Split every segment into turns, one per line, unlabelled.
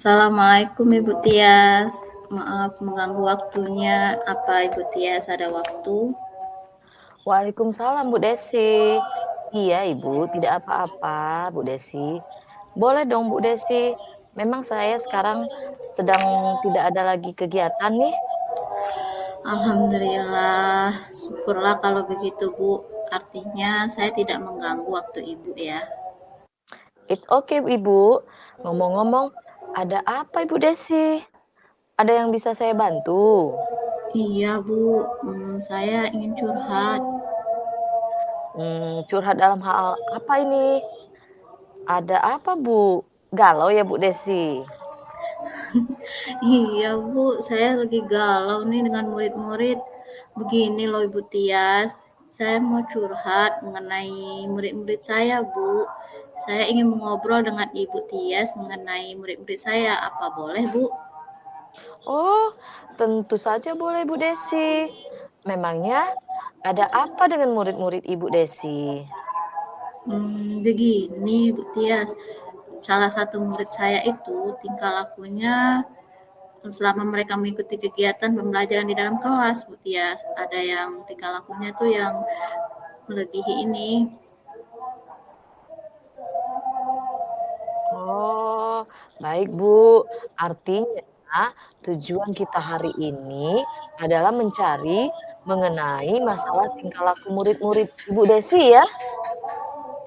Assalamualaikum Ibu Tias. Maaf mengganggu waktunya. Apa Ibu Tias ada waktu?
Waalaikumsalam Bu Desi. Iya Ibu, tidak apa-apa Bu Desi. Boleh dong Bu Desi. Memang saya sekarang sedang tidak ada lagi kegiatan nih.
Alhamdulillah, syukurlah kalau begitu Bu. Artinya saya tidak mengganggu waktu Ibu ya.
It's okay Ibu. Ngomong-ngomong, ada apa Ibu Desi? Ada yang bisa saya bantu?
Iya Bu, saya ingin curhat.
Curhat dalam hal apa ini? Ada apa Bu? Galau ya Bu Desi?
Iya Bu, saya lagi galau nih dengan murid-murid. Begini loh Ibu Tias, saya mau curhat mengenai murid-murid saya Bu. Saya ingin mengobrol dengan Ibu Tias mengenai murid-murid saya. Apa boleh Bu?
Oh, tentu saja boleh Bu Desi. Memangnya ada apa dengan murid-murid Ibu Desi?
Begini Bu Tias, salah satu murid saya itu tingkah lakunya selama mereka mengikuti kegiatan pembelajaran di dalam kelas Bu Tias. Ada yang tingkah lakunya tuh yang melebihi ini.
Oh, baik Bu. Artinya tujuan kita hari ini adalah mencari mengenai masalah tingkah laku murid-murid Ibu Desi ya?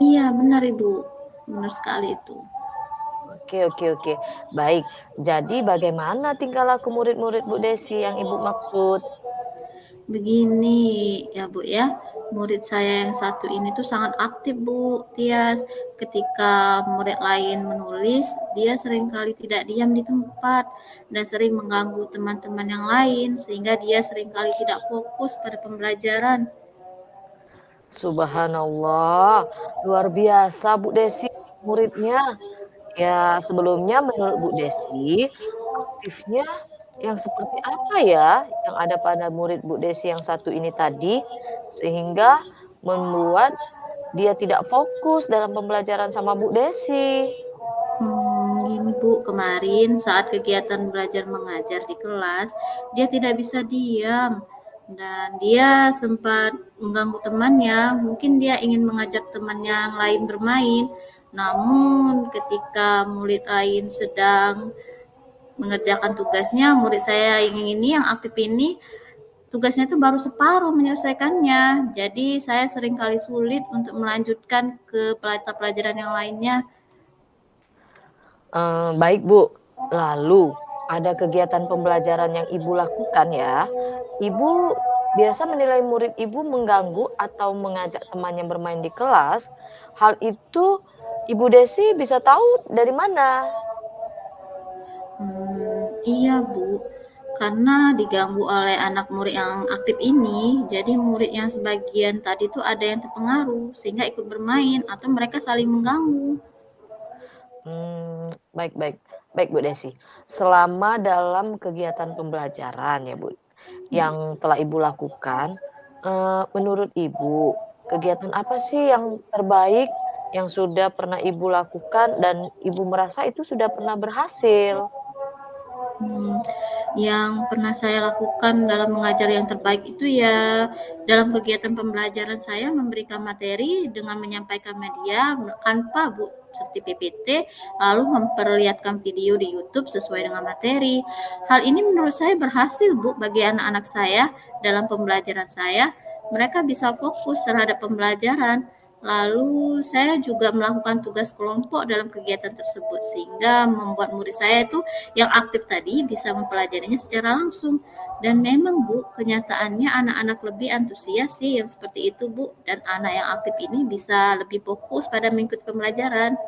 Iya benar Ibu, benar sekali itu.
Oke, oke, oke. Baik. Jadi bagaimana tingkah laku murid-murid Bu Desi yang Ibu maksud?
Begini ya Bu ya, murid saya yang satu ini tuh sangat aktif Bu Tias. Ketika murid lain menulis, dia seringkali tidak diam di tempat dan sering mengganggu teman-teman yang lain sehingga dia seringkali tidak fokus pada pembelajaran.
Subhanallah, luar biasa Bu Desi muridnya. Ya, sebelumnya menurut Bu Desi, aktifnya yang seperti apa ya yang ada pada murid Bu Desi yang satu ini tadi, sehingga membuat dia tidak fokus dalam pembelajaran sama Bu Desi?
Gini Bu, kemarin saat kegiatan belajar mengajar di kelas, dia tidak bisa diam dan dia sempat mengganggu temannya. Mungkin dia ingin mengajak temannya yang lain bermain, namun ketika murid lain sedang mengerjakan tugasnya, murid saya yang ini yang aktif ini tugasnya itu baru separuh menyelesaikannya. Jadi saya sering kali sulit untuk melanjutkan ke pelajaran yang lainnya.
Baik Bu, lalu ada kegiatan pembelajaran yang Ibu lakukan ya, Ibu biasa menilai murid Ibu mengganggu atau mengajak temannya bermain di kelas, hal itu Ibu Desi bisa tahu dari mana?
Iya Bu, karena diganggu oleh anak murid yang aktif ini, jadi murid yang sebagian tadi tuh ada yang terpengaruh sehingga ikut bermain atau mereka saling mengganggu.
Baik, baik. Baik Bu Desi, selama dalam kegiatan pembelajaran ya Bu, yang telah Ibu lakukan, menurut Ibu, kegiatan apa sih yang terbaik yang sudah pernah Ibu lakukan dan Ibu merasa itu sudah pernah berhasil?
Mmm, yang pernah saya lakukan dalam mengajar yang terbaik itu ya dalam kegiatan pembelajaran saya memberikan materi dengan menyampaikan media Canva Bu, seperti PPT, lalu memperlihatkan video di YouTube sesuai dengan materi. Hal ini menurut saya berhasil Bu bagi anak-anak saya dalam pembelajaran saya. Mereka bisa fokus terhadap pembelajaran. Lalu saya juga melakukan tugas kelompok dalam kegiatan tersebut sehingga membuat murid saya itu yang aktif tadi bisa mempelajarinya secara langsung. Dan memang Bu, kenyataannya anak-anak lebih antusias sih yang seperti itu Bu, dan anak yang aktif ini bisa lebih fokus pada mengikuti pembelajaran.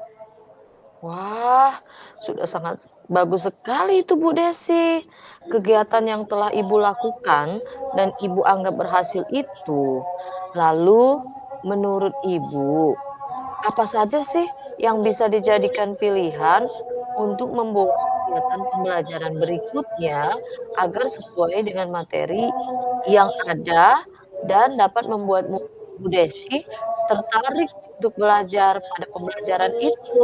Wah, sudah sangat bagus sekali itu Bu Desi. Kegiatan yang telah Ibu lakukan dan Ibu anggap berhasil itu. Lalu menurut Ibu, apa saja sih yang bisa dijadikan pilihan untuk membuat kegiatan pembelajaran berikutnya agar sesuai dengan materi yang ada dan dapat membuat Bu Desi tertarik untuk belajar pada pembelajaran itu?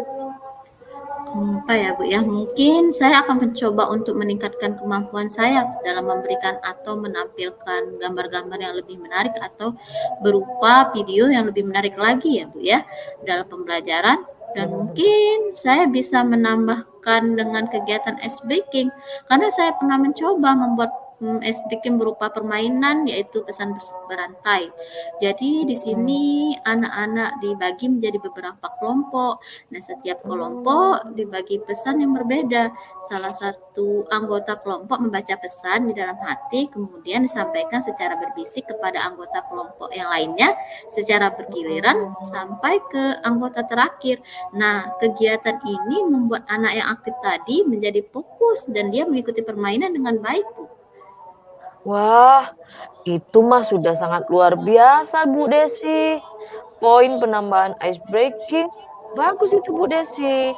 Apa ya, Bu, ya, mungkin saya akan mencoba untuk meningkatkan kemampuan saya dalam memberikan atau menampilkan gambar-gambar yang lebih menarik atau berupa video yang lebih menarik lagi ya, Bu, ya, dalam pembelajaran dan
Benar-benar.
mungkin saya bisa menambahkan dengan kegiatan ice breaking karena saya pernah mencoba membuat, ice breaking berupa permainan yaitu pesan berantai. Jadi di
Mhm.
sini anak-anak dibagi menjadi beberapa kelompok. Nah, setiap kelompok
Mmm.
dibagi pesan yang berbeda. Salah satu anggota kelompok membaca pesan di dalam hati, kemudian disampaikan secara berbisik kepada anggota kelompok yang lainnya secara bergiliran
Mhm.
sampai ke anggota terakhir. Nah, kegiatan ini membuat anak yang aktif tadi menjadi fokus dan dia mengikuti permainan dengan baik, Bu.
Wah, itu mah sudah sangat luar biasa, Bu Desi. Poin penambahan ice breaking, bagus itu Bu Desi.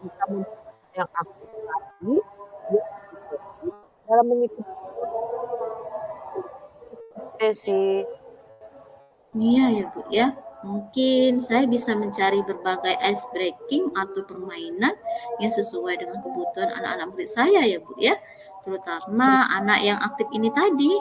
Bisa membuat yang aktif tadi, dia lebih fokus dalam mengikuti Bu Desi.
Iya ya, Bu, ya. Mungkin saya bisa mencari berbagai ice breaking atau permainan yang sesuai dengan kebutuhan anak-anak murid saya ya, Bu, ya. Terutama anak yang aktif ini tadi.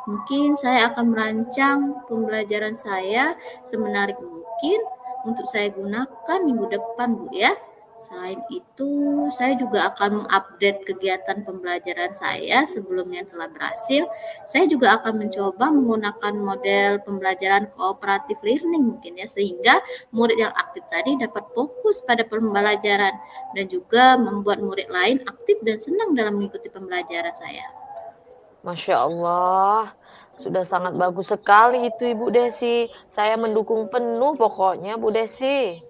Mungkin saya akan merancang pembelajaran saya semenarik mungkin untuk saya gunakan minggu depan, Bu, ya. Selain itu, saya juga akan mengupdate kegiatan pembelajaran saya sebelum yang telah berhasil. Saya juga akan mencoba menggunakan model pembelajaran cooperative learning mungkin ya, sehingga murid yang aktif tadi dapat fokus pada pembelajaran dan juga membuat murid lain aktif dan senang dalam mengikuti pembelajaran saya.
Masya Allah, sudah sangat bagus sekali itu Ibu Desi. Saya mendukung penuh pokoknya Bu Desi.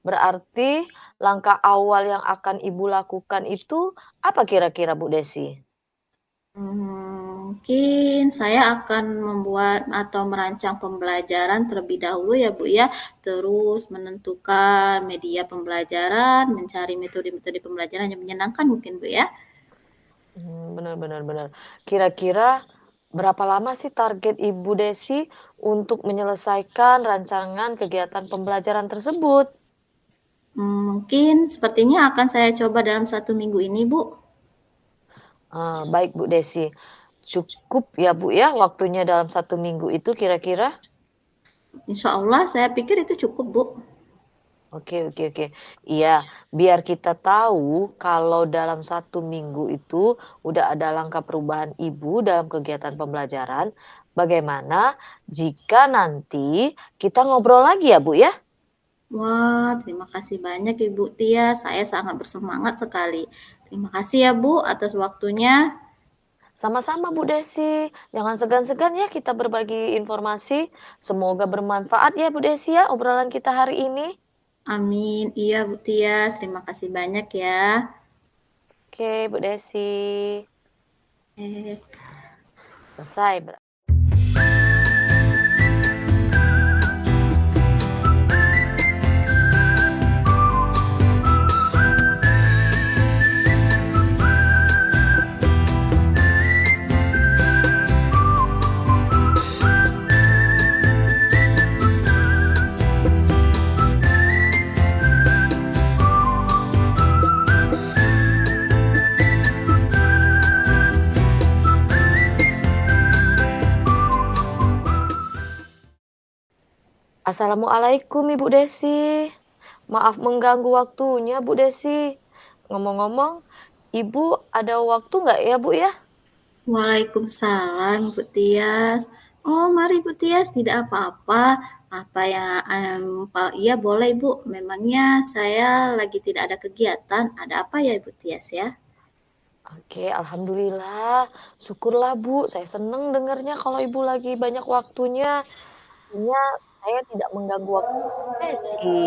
Berarti langkah awal yang akan Ibu lakukan itu apa kira-kira Bu Desi?
Mungkin saya akan membuat atau merancang pembelajaran terlebih dahulu ya, Bu, ya. Terus menentukan media pembelajaran, mencari metode-metode pembelajaran yang menyenangkan mungkin, Bu, ya.
Benar benar benar. Kira-kira berapa lama sih target Ibu Desi untuk menyelesaikan rancangan kegiatan pembelajaran tersebut?
Mungkin sepertinya akan saya coba dalam 1 minggu ini, Bu.
Baik Bu Desi. Cukup ya Bu ya waktunya dalam 1 minggu itu kira-kira?
Insya Allah saya pikir itu cukup, Bu.
Oke oke oke. Iya, biar kita tahu kalau dalam 1 minggu itu udah ada langkah perubahan Ibu dalam kegiatan pembelajaran, bagaimana jika nanti kita ngobrol lagi ya Bu ya?
Wah, terima kasih banyak Ibu Tia. Saya sangat bersemangat sekali. Terima kasih ya, Bu, atas waktunya.
Sama-sama Bu Desi, jangan segan-segan ya kita berbagi informasi. Semoga bermanfaat ya Bu Desi ya obrolan kita hari ini.
Amin. Iya, Bu Tias. Terima kasih banyak ya.
Oke Bu Desi,
Eh.
selesai. Assalamualaikum Ibu Desi. Maaf mengganggu waktunya Bu Desi. Ngomong-ngomong, Ibu ada waktu nggak ya Bu ya?
Waalaikumsalam, Bu Tias. Oh, mari Bu Tias, tidak apa-apa. Apa ya, iya boleh Bu. Memangnya saya lagi tidak ada kegiatan. Ada apa ya Bu Tias ya?
Oke, alhamdulillah. Syukurlah Bu, saya seneng dengarnya kalau Ibu lagi banyak waktunya. Artinya saya tidak mengganggu waktu Bu Desi.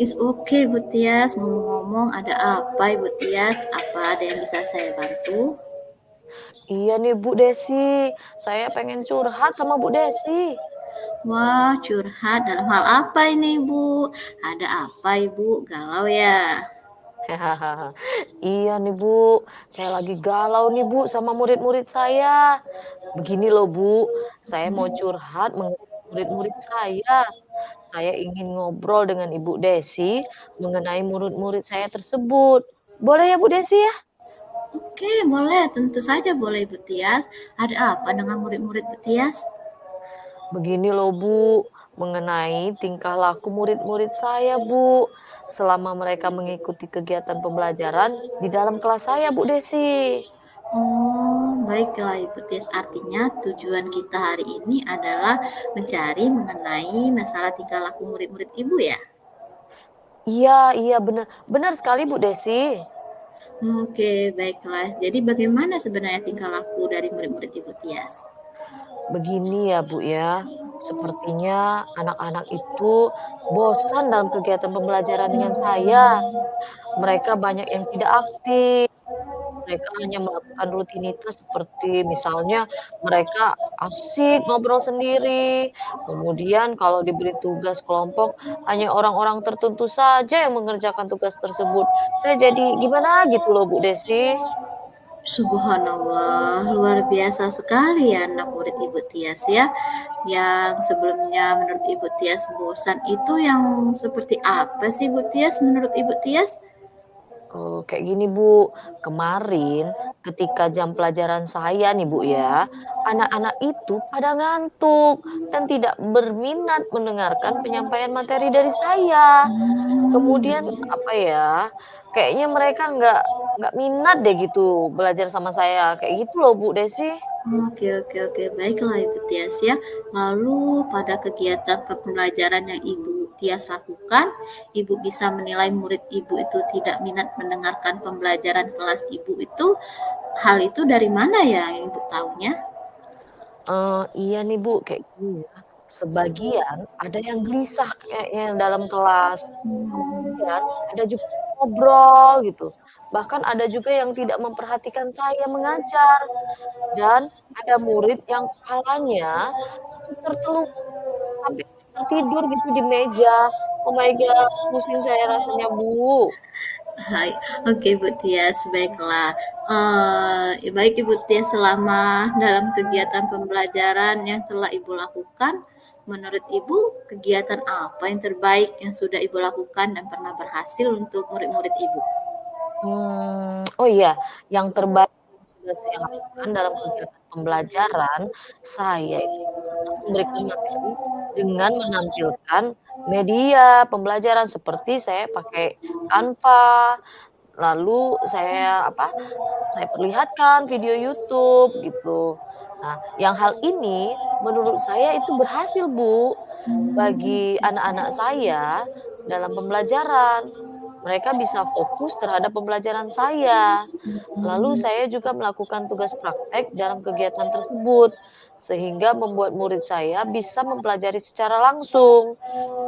It's okay Bu Tias. Ngomong-ngomong, ada apa Ibu Tias? Apa ada yang bisa saya bantu?
Iya nih Bu Desi, saya pengen curhat sama Bu Desi.
Wah, curhat dalam hal apa ini, Bu? Ada apa, Ibu? Galau ya?
Iya nih Bu, saya lagi galau nih Bu sama murid-murid saya. Begini loh Bu, saya mau curhat mengenai murid-murid saya. Saya ingin ngobrol dengan Ibu Desi mengenai murid-murid saya tersebut. Boleh ya Bu Desi ya?
Oke, boleh, tentu saja boleh Ibu Tias. Ada apa dengan murid-murid Bu Tias?
Begini loh Bu, mengenai tingkah laku murid-murid saya Bu, selama mereka mengikuti kegiatan pembelajaran di dalam kelas saya Bu Desi.
Oh, baiklah Ibu Tias. Artinya tujuan kita hari ini adalah mencari mengenai masalah tingkah laku murid-murid Ibu ya?
Iya iya, benar benar sekali Bu Desi.
Oke, baiklah. Jadi bagaimana sebenarnya tingkah laku dari murid-murid Ibu Tias?
Begini ya Bu ya, sepertinya anak-anak itu bosan dalam kegiatan pembelajaran dengan saya. Mereka banyak yang tidak aktif. Mereka hanya melakukan rutinitas seperti misalnya mereka asyik ngobrol sendiri, kemudian kalau diberi tugas kelompok hanya orang-orang tertentu saja yang mengerjakan tugas tersebut. Saya jadi gimana gitu loh Bu Desi.
Subhanallah, luar biasa sekali ya anak murid Ibu Tias ya. Yang sebelumnya menurut Ibu Tias bosan itu yang seperti apa sih Ibu Tias menurut Ibu Tias?
Oh, kayak gini Bu, kemarin ketika jam pelajaran saya nih Bu ya, anak-anak itu pada ngantuk dan tidak berminat mendengarkan penyampaian materi dari saya. Kemudian
Baik.
apa ya, kayaknya mereka nggak minat deh gitu belajar sama saya, kayak gitu loh Bu Desi.
Oke oke oke, baiklah Ibu Tias ya. Lalu pada kegiatan pembelajaran yang Ibu Tias lakukan, Ibu bisa menilai murid Ibu itu tidak minat mendengarkan pembelajaran kelas Ibu itu, hal itu dari mana ya yang Ibu tahunya?
Iya nih Bu, kayak gini ya, sebagian ada yang gelisah kayaknya dalam kelas,
Hmm.
kemudian ada juga yang ngobrol gitu, bahkan ada juga yang tidak memperhatikan saya mengajar, dan ada murid yang kepalanya itu tertelungkup sampai tertidur gitu di meja. Oh my God, pusing saya rasanya Bu.
Hai, oke Ibu Tias, baiklah. Baik Ibu Tias, selama dalam kegiatan pembelajaran yang telah Ibu lakukan, menurut Ibu kegiatan apa yang terbaik yang sudah Ibu lakukan dan pernah berhasil untuk murid-murid Ibu?
Oh iya, yang terbaik yang sudah saya lakukan dalam kegiatan pembelajaran, saya itu pernah memberikan materi dengan menampilkan media pembelajaran seperti saya pakai Canva, lalu saya apa, saya perlihatkan video YouTube gitu. Nah, yang hal ini menurut saya itu berhasil Bu, bagi anak-anak saya dalam pembelajaran. Mereka bisa fokus terhadap pembelajaran saya. Lalu
Hmm.
saya juga melakukan tugas praktek dalam kegiatan tersebut, sehingga membuat murid saya bisa mempelajari secara langsung.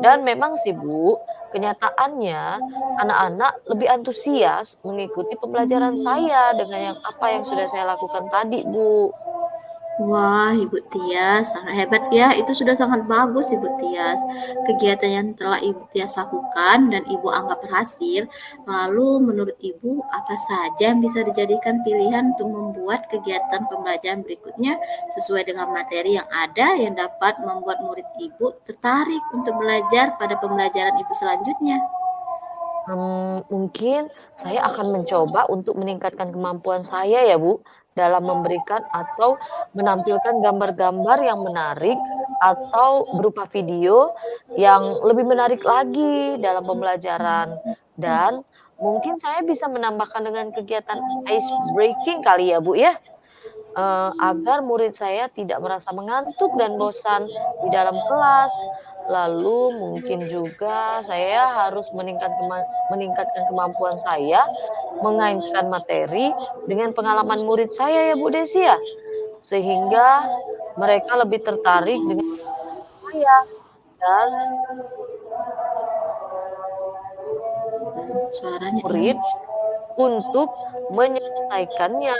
Dan memang sih Bu, kenyataannya anak-anak lebih antusias mengikuti pembelajaran saya dengan yang sudah saya lakukan tadi Bu.
Wah, Ibu Tias, sangat hebat ya. Itu sudah sangat bagus, Ibu Tias. Kegiatan yang telah Ibu Tias lakukan dan Ibu anggap berhasil. Lalu, menurut Ibu, apa saja yang bisa dijadikan pilihan untuk membuat kegiatan pembelajaran berikutnya sesuai dengan materi yang ada yang dapat membuat murid Ibu tertarik untuk belajar pada pembelajaran Ibu selanjutnya?
Mungkin saya akan mencoba untuk meningkatkan kemampuan saya ya, Bu, dalam memberikan atau menampilkan gambar-gambar yang menarik atau berupa video yang lebih menarik lagi dalam pembelajaran. Dan mungkin saya bisa menambahkan dengan kegiatan ice breaking kali ya, Bu, ya? Agar murid saya tidak merasa mengantuk dan bosan di dalam kelas. Lalu mungkin juga saya harus meningkatkan kemampuan saya mengaitkan materi dengan pengalaman murid saya ya, Bu Desi, ya? Sehingga mereka lebih tertarik dengan saya dan
Suaranya
murid
ini.
untuk menyelesaikannya.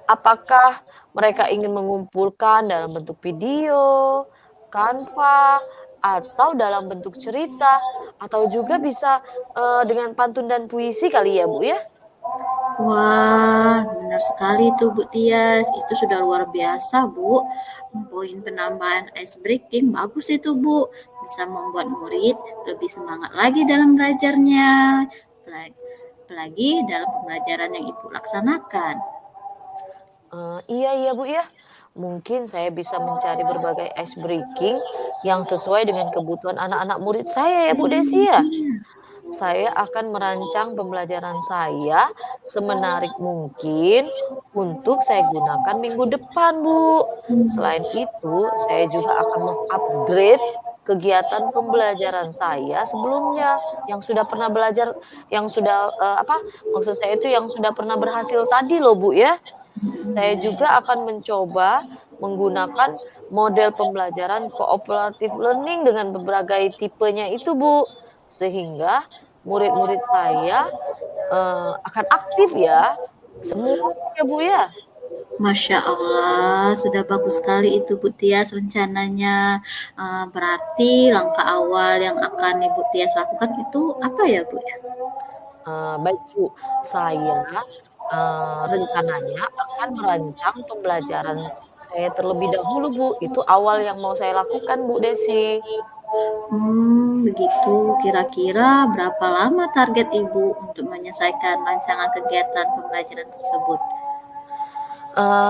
Apakah mereka ingin mengumpulkan dalam bentuk video, Canva, atau dalam bentuk cerita, atau juga bisa, dengan pantun dan puisi kali ya, Bu, ya?
Wah, benar sekali itu Bu Tias. Itu sudah luar biasa, Bu. Poin penambahan ice breaking bagus itu, Bu. bisa membuat murid lebih semangat lagi dalam belajarnya, apalagi dalam pembelajaran yang Ibu laksanakan.
Iya iya, Bu, ya. Mungkin saya bisa mencari berbagai ice breaking yang sesuai dengan kebutuhan anak-anak murid saya ya, Bu Desi, ya?
Iya.
Saya akan merancang pembelajaran saya semenarik mungkin untuk saya gunakan minggu depan, Bu. Selain itu, saya juga akan meng-upgrade kegiatan pembelajaran saya sebelumnya yang sudah pernah belajar yang sudah, maksud saya itu yang sudah pernah berhasil tadi loh, Bu, ya. Saya juga akan mencoba menggunakan model pembelajaran cooperative learning dengan berbagai tipenya itu, Bu. Sehingga murid-murid saya, akan aktif ya, semua ya, Bu, ya?
Masya Allah, sudah bagus sekali itu Bu Tias rencananya. Berarti langkah awal yang akan Ibu Tias lakukan itu apa ya Bu ya?
Baik, Bu. Saya, rencananya akan merancang pembelajaran saya terlebih dahulu, Bu. Itu awal yang mau saya lakukan, Bu Desi.
Begitu. Kira-kira berapa lama target Ibu untuk menyelesaikan rancangan kegiatan pembelajaran tersebut?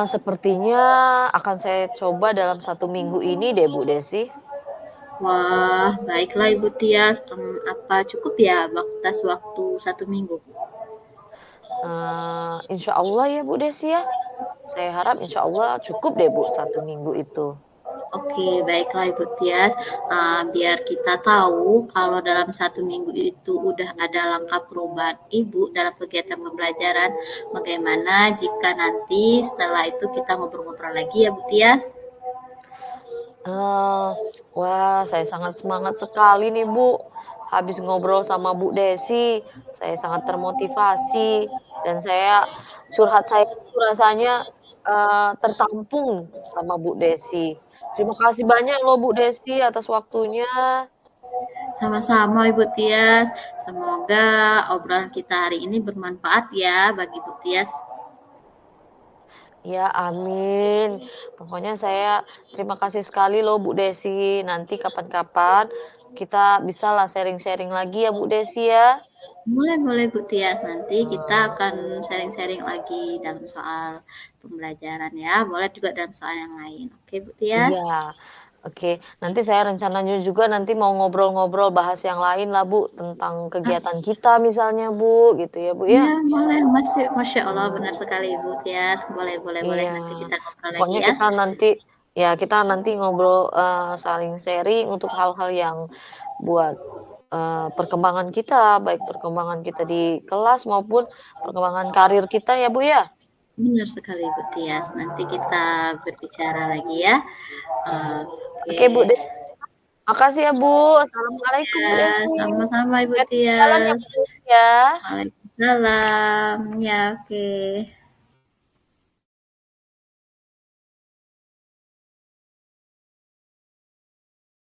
Sepertinya akan saya coba dalam 1 minggu ini deh, Bu Desi.
Wah, baiklah Ibu Tias. Apa cukup ya batas waktu 1 minggu?
Insyaallah ya, Bu Desi, ya. Saya harap insyaallah cukup deh, Bu, 1 minggu itu.
Oke, baiklah Ibu Tias. Biar kita tahu kalau dalam 1 minggu itu udah ada langkah perubahan Ibu dalam kegiatan pembelajaran. Bagaimana jika nanti setelah itu kita ngobrol-ngobrol lagi ya Bu Tias?
Eee, wah, saya sangat semangat sekali nih, Bu. Habis ngobrol sama Bu Desi, saya sangat termotivasi dan curhat saya itu rasanya, tertampung sama Bu Desi. Terima kasih banyak loh, Bu Desi, atas waktunya.
Sama-sama Ibu Tias. Semoga obrolan kita hari ini bermanfaat ya bagi Ibu Tias.
Ya, amin. Pokoknya saya terima kasih sekali loh, Bu Desi. Nanti kapan-kapan kita bisalah sharing-sharing lagi ya, Bu Desi, ya.
Boleh Bu Tias, nanti kita
Eee,
akan sharing-sharing lagi dalam soal pembelajaran ya, boleh juga dalam soal yang lain. Oke Bu Tias?
iya, oke. Nanti saya rencananya juga nanti mau ngobrol-ngobrol bahas yang lain lah, Bu, tentang
Ah,
kegiatan kita misalnya, Bu, gitu ya, Bu, ya?
iya boleh, Masya Allah benar sekali Ibu Tias. Boleh, boleh, boleh.
Iya,
Nanti kita ngobrol lagi
pokoknya
ya.
kita nanti ngobrol, saling sharing untuk hal-hal yang buat, perkembangan kita, baik perkembangan kita di kelas maupun perkembangan karir kita ya, Bu, ya?
Benar sekali Bu Tias. Nanti kita berbicara lagi ya. Oke.
Oke, Bu Desi, makasih ya, Bu. Assalamualaikum, Bu
Ya,
Desi.
sama-sama Ibu
Hati-hati di jalan ya,
Tias.
Bu Desi, ya.
Waalaikumsalam. Ya, oke.